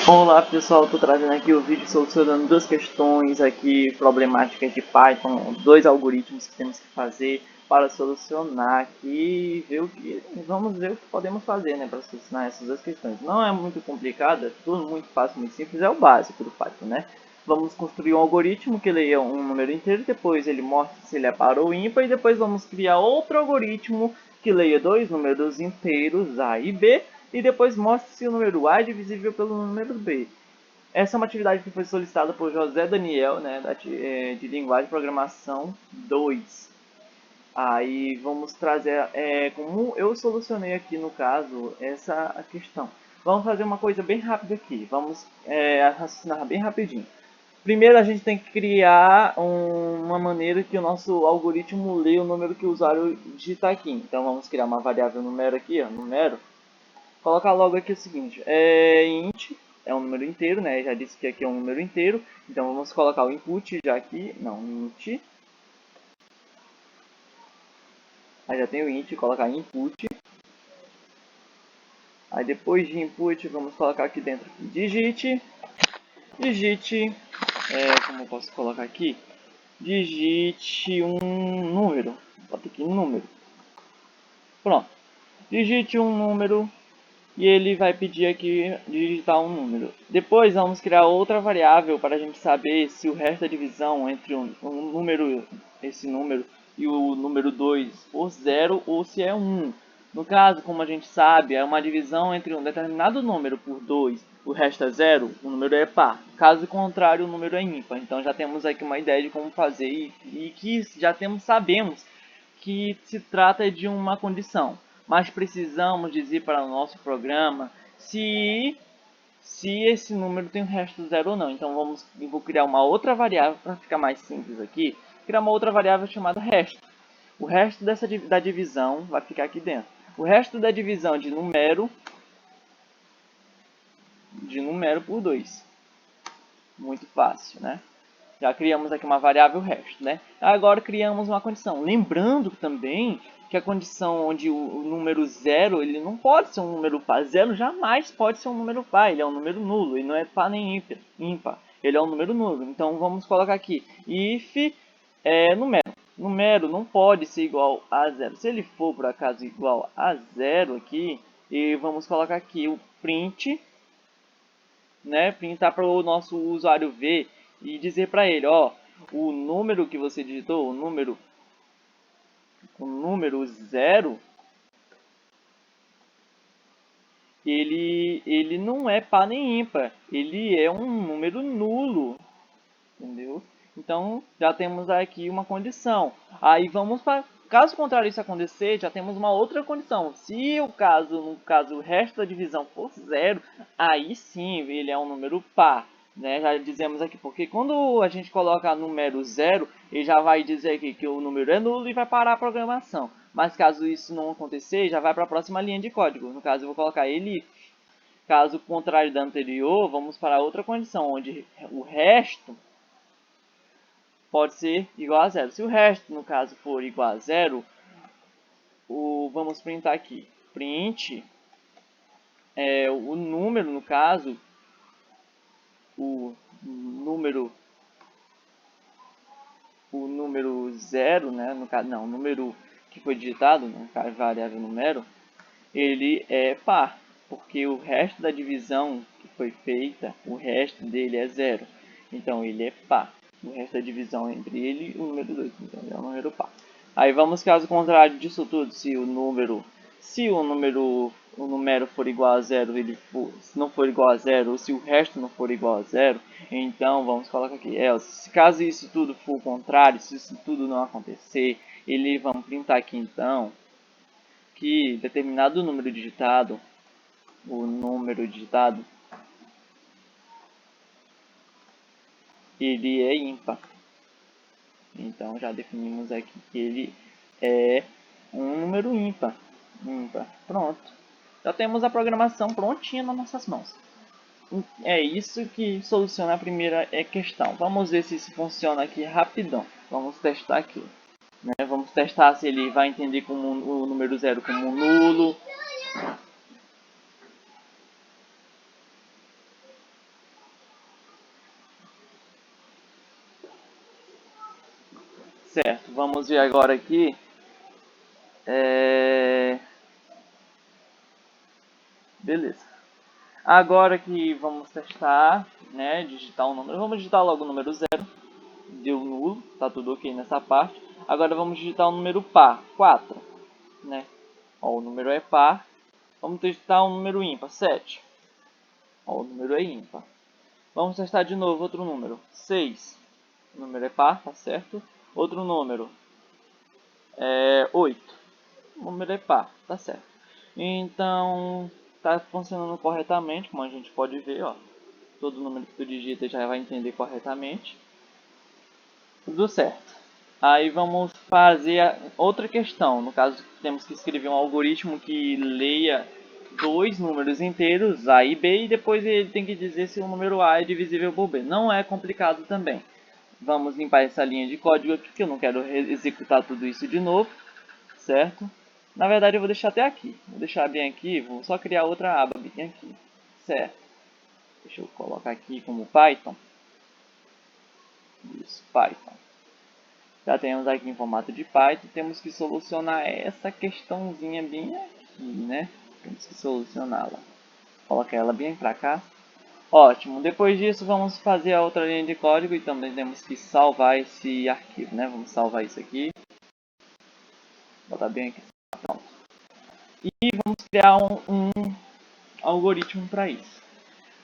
Olá pessoal, estou trazendo aqui o vídeo solucionando duas questões aqui problemáticas de Python, dois algoritmos que temos que fazer para solucionar aqui e ver vamos ver o que podemos fazer, né, para solucionar essas duas questões. Não é muito complicado, é tudo muito fácil, muito simples, é o básico do Python, né? Vamos construir um algoritmo que leia um número inteiro, depois ele mostra se ele é par ou ímpar e depois vamos criar outro algoritmo que leia dois números inteiros, A e B, e depois mostre se o número A é divisível pelo número B. Essa é uma atividade que foi solicitada por José Daniel, né, de Linguagem de Programação 2. Aí vamos trazer como eu solucionei aqui no caso essa questão. Vamos fazer uma coisa bem rápida aqui, vamos raciocinar bem rapidinho. Primeiro a gente tem que criar uma maneira que o nosso algoritmo lê o número que o usuário digita aqui. Então vamos criar uma variável número aqui, ó, número. Colocar logo aqui o seguinte, int é um número inteiro, né? Já disse que aqui é um número inteiro, então vamos colocar o input já aqui, não, int. Aí já tem o int, colocar input. Aí depois de input vamos colocar aqui dentro digite, como eu posso colocar aqui? Digite um número, bota aqui um número. Pronto, digite um número. E ele vai pedir aqui digitar um número. Depois vamos criar outra variável para a gente saber se o resto da divisão entre esse número e o número 2 for 0 ou se é 1. No caso, como a gente sabe, é uma divisão entre um determinado número por 2, o resto é 0, o número é par. Caso contrário, o número é ímpar. Então já temos aqui uma ideia de como fazer e que sabemos que se trata de uma condição, mas precisamos dizer para o nosso programa se esse número tem o resto zero ou não. Então eu vou criar uma outra variável para ficar mais simples aqui, criar uma outra variável chamada resto. O resto da divisão vai ficar aqui dentro. O resto da divisão de número por 2. Muito fácil, né? Já criamos aqui uma variável resto, né? Agora criamos uma condição. Lembrando também que a condição onde o número 0, ele não pode ser um número par. 0 jamais pode ser um número par, ele é um número nulo, ele não é par nem ímpar. Ele é um número nulo. Então vamos colocar aqui if número. Número não pode ser igual a 0. Se ele for por acaso igual a 0 aqui, e vamos colocar aqui o print, né? Printar para o nosso usuário ver e dizer para ele, ó, o número que você digitou, o número 0, ele não é par nem ímpar, ele é um número nulo, entendeu? Então já temos aqui uma condição. Aí vamos para, caso contrário isso acontecer, já temos uma outra condição. Se no caso o resto da divisão for 0, aí sim ele é um número par. Né? Já dizemos aqui, porque quando a gente coloca número 0, ele já vai dizer aqui que o número é nulo e vai parar a programação. Mas caso isso não acontecer, já vai para a próxima linha de código. No caso, eu vou colocar ele. Caso contrário da anterior, vamos para outra condição, onde o resto pode ser igual a 0. Se o resto, no caso, for igual a 0, vamos printar aqui. Print o número, no caso, o número 0, né? No caso, não, o número que foi digitado, no caso, variável número, ele é par, porque o resto da divisão que foi feita, o resto dele é 0. Então ele é par. O resto da divisão entre ele e o número 2, então ele é um número par. Aí vamos caso contrário disso tudo, se o número for igual a 0, se não for igual a 0, ou se o resto não for igual a 0, então vamos colocar aqui, else. Caso isso tudo for o contrário, se isso tudo não acontecer, vamos printar aqui então, que determinado número digitado, ele é ímpar. Então já definimos aqui que ele é um número ímpar. Pronto. Já temos a programação prontinha nas nossas mãos. É isso que soluciona a primeira questão. Vamos ver se isso funciona aqui rapidão. Vamos testar aqui. Né? Vamos testar se ele vai entender como o número 0 como nulo. Certo, vamos ver agora aqui. Beleza. Agora que vamos testar, né, digitar um número. Vamos digitar logo o número 0. Deu nulo, tá tudo ok nessa parte. Agora vamos digitar o número par, 4, né? Ó, o número é par. Vamos testar um número ímpar, 7. Ó, o número é ímpar. Vamos testar de novo outro número, 6. O número é par, tá certo? Outro número é 8. O número é par, tá certo? Então, tá funcionando corretamente, como a gente pode ver, ó. Todo número que tu digita já vai entender corretamente. Tudo certo. Aí vamos fazer outra questão. No caso, temos que escrever um algoritmo que leia dois números inteiros, A e B, e depois ele tem que dizer se o número A é divisível por B. Não é complicado também. Vamos limpar essa linha de código aqui, que eu não quero executar tudo isso de novo, certo? Na verdade, eu vou deixar até aqui. Vou deixar bem aqui, vou só criar outra aba bem aqui, certo? Deixa eu colocar aqui como Python. Isso, Python. Já temos aqui em formato de Python, temos que solucionar essa questãozinha bem aqui, né? Temos que solucioná-la. Colocar ela bem para cá. Ótimo, depois disso vamos fazer a outra linha de código e também temos que salvar esse arquivo, né? Vamos salvar isso aqui. Botar bem aqui. Pronto. E vamos criar um algoritmo para isso.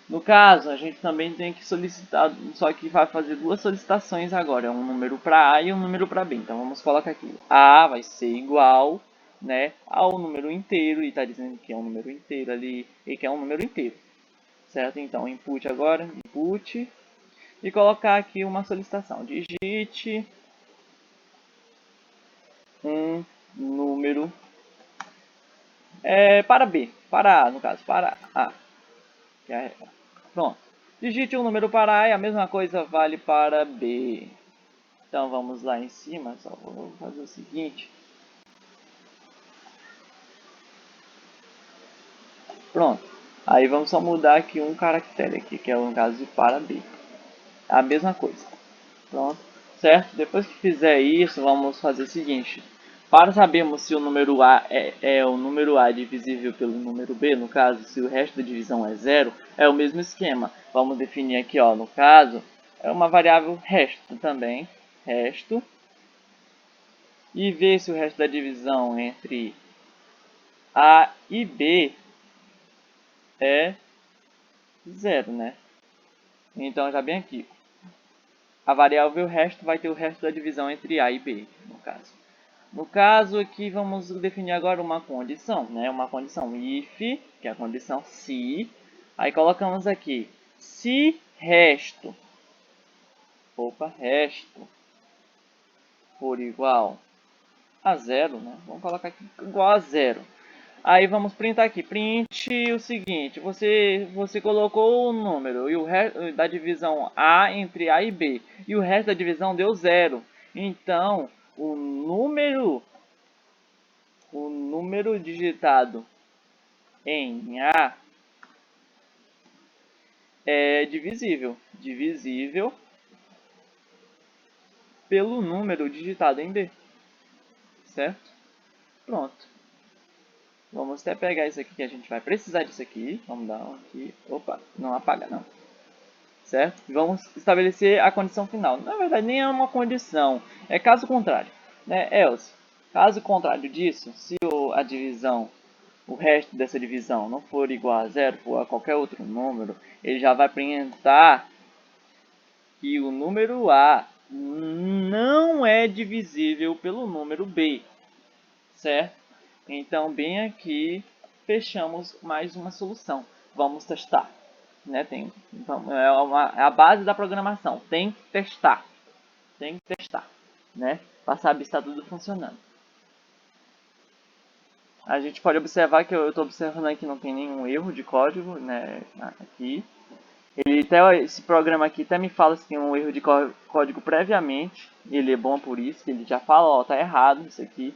No caso, a gente também tem que solicitar, só que vai fazer duas solicitações agora, um número para A e um número para B. Então vamos colocar aqui, A vai ser igual, né, ao número inteiro, e está dizendo que é um número inteiro ali, e que é um número inteiro, certo? Então input agora, input, e colocar aqui uma solicitação, digite um número para B, para A no caso, para A, que é, pronto. Digite um número para A e a mesma coisa vale para B. Então vamos lá em cima, só vou fazer o seguinte. Pronto. Aí vamos só mudar aqui um caractere aqui, que é o caso de para B. A mesma coisa. Pronto. Certo? Depois que fizer isso, vamos fazer o seguinte. Para sabermos se o número A é o número A divisível pelo número B, no caso, se o resto da divisão é zero, é o mesmo esquema. Vamos definir aqui, ó, no caso, é uma variável resto também. Resto. E ver se o resto da divisão entre A e B é zero, né? Então já bem aqui. A variável resto vai ter o resto da divisão entre A e B, no caso. No caso aqui vamos definir agora uma condição, né? Uma condição if, que é a condição se. Aí colocamos aqui se resto, resto for igual a zero, né? Vamos colocar aqui igual a zero. Aí vamos printar aqui, print o seguinte, você colocou o número e o resto da divisão A entre A e B, e o resto da divisão deu zero. Então, o número digitado em A é divisível pelo número digitado em B, certo? Pronto. Vamos até pegar isso aqui que a gente vai precisar disso aqui. Vamos dar um aqui. Opa, não apaga não. Certo? Vamos estabelecer a condição final. Na verdade, nem é uma condição. É caso contrário. Né? Else. Caso contrário disso, se a divisão, o resto dessa divisão não for igual a zero, for a qualquer outro número, ele já vai printar que o número A não é divisível pelo número B. Certo? Então, bem aqui, fechamos mais uma solução. Vamos testar. Né? Então, é a base da programação. Tem que testar. Tem que testar. Né? Para saber se está tudo funcionando. A gente pode observar que eu estou observando que não tem nenhum erro de código, né? Aqui. Esse programa aqui até me fala se tem um erro de código previamente. Ele é bom por isso. Ele já fala, ó, tá errado isso aqui.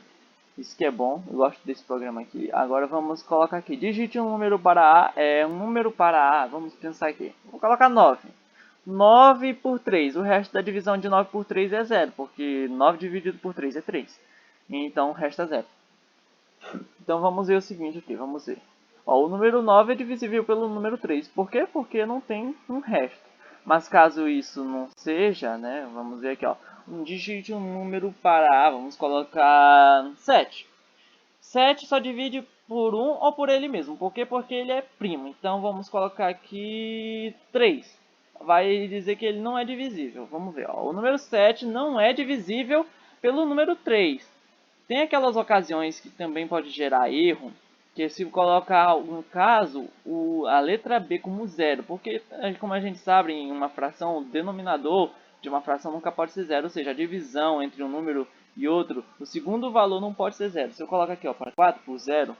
Isso que é bom, eu gosto desse programa aqui. Agora vamos colocar aqui, digite um número para A, um número para A, vamos pensar aqui. Vou colocar 9. 9 por 3. O resto da divisão de 9 por 3 é 0, porque 9 dividido por 3 é 3. Então resta 0. Então vamos ver o seguinte aqui, vamos ver. Ó, o número 9 é divisível pelo número 3. Por quê? Porque não tem um resto. Mas caso isso não seja, né, vamos ver aqui, ó. Digite um número para, vamos colocar 7. 7 só divide por 1 ou por ele mesmo. Por quê? Porque ele é primo. Então vamos colocar aqui 3. Vai dizer que ele não é divisível. Vamos ver, ó. O número 7 não é divisível pelo número 3. Tem aquelas ocasiões que também pode gerar erro, que se colocar, no caso, a letra B como zero, porque, como a gente sabe, em uma fração, o denominador de uma fração nunca pode ser zero, ou seja, a divisão entre um número e outro, o segundo valor não pode ser zero. Se eu colocar aqui, ó, para 4 por 0,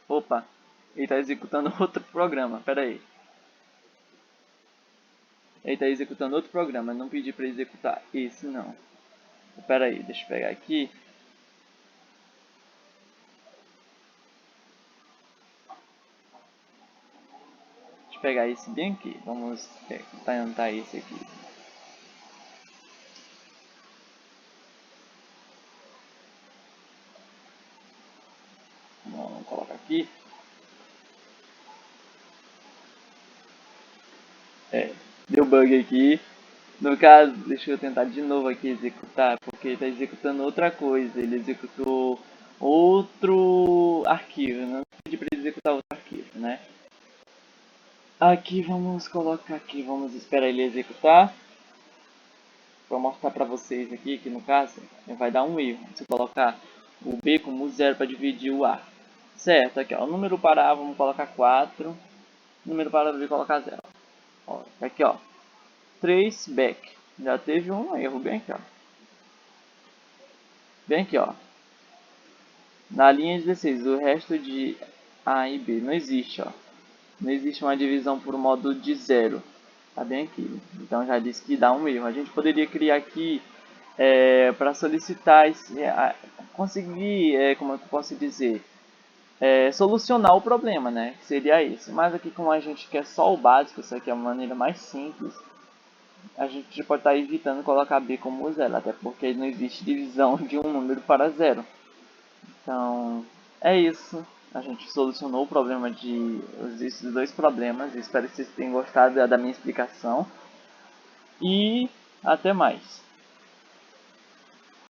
opa, ele está executando outro programa, pera aí. Ele está executando outro programa, não pedi para executar esse não. Pera aí, deixa eu pegar aqui. Deixa eu pegar esse bem aqui. Vamos tentar esse aqui. Vamos colocar aqui. Deu bug aqui. No caso, deixa eu tentar de novo aqui executar, porque ele está executando outra coisa. Ele executou outro arquivo. Não pedi para executar outro arquivo, né? Aqui vamos colocar aqui, vamos esperar ele executar. Vou mostrar para vocês aqui que no caso vai dar um erro. Se colocar o B como 0 para dividir o A. Certo, aqui ó, o número para A vamos colocar 4. Número para B colocar 0. Ó, aqui ó, 3 back. Já teve um erro bem aqui ó. Bem aqui ó. Na linha 16, o resto de A e B não existe ó. Não existe uma divisão por modo de 0. Tá bem aqui. Então já disse que dá um erro. A gente poderia criar aqui para solicitar, conseguir, como eu posso dizer, solucionar o problema, né? Seria esse. Mas aqui como a gente quer só o básico, isso aqui é a maneira mais simples, a gente pode estar evitando colocar B como 0, até porque não existe divisão de um número para 0. Então, é isso. A gente solucionou o problema esses dois problemas. Espero que vocês tenham gostado da minha explicação. E até mais.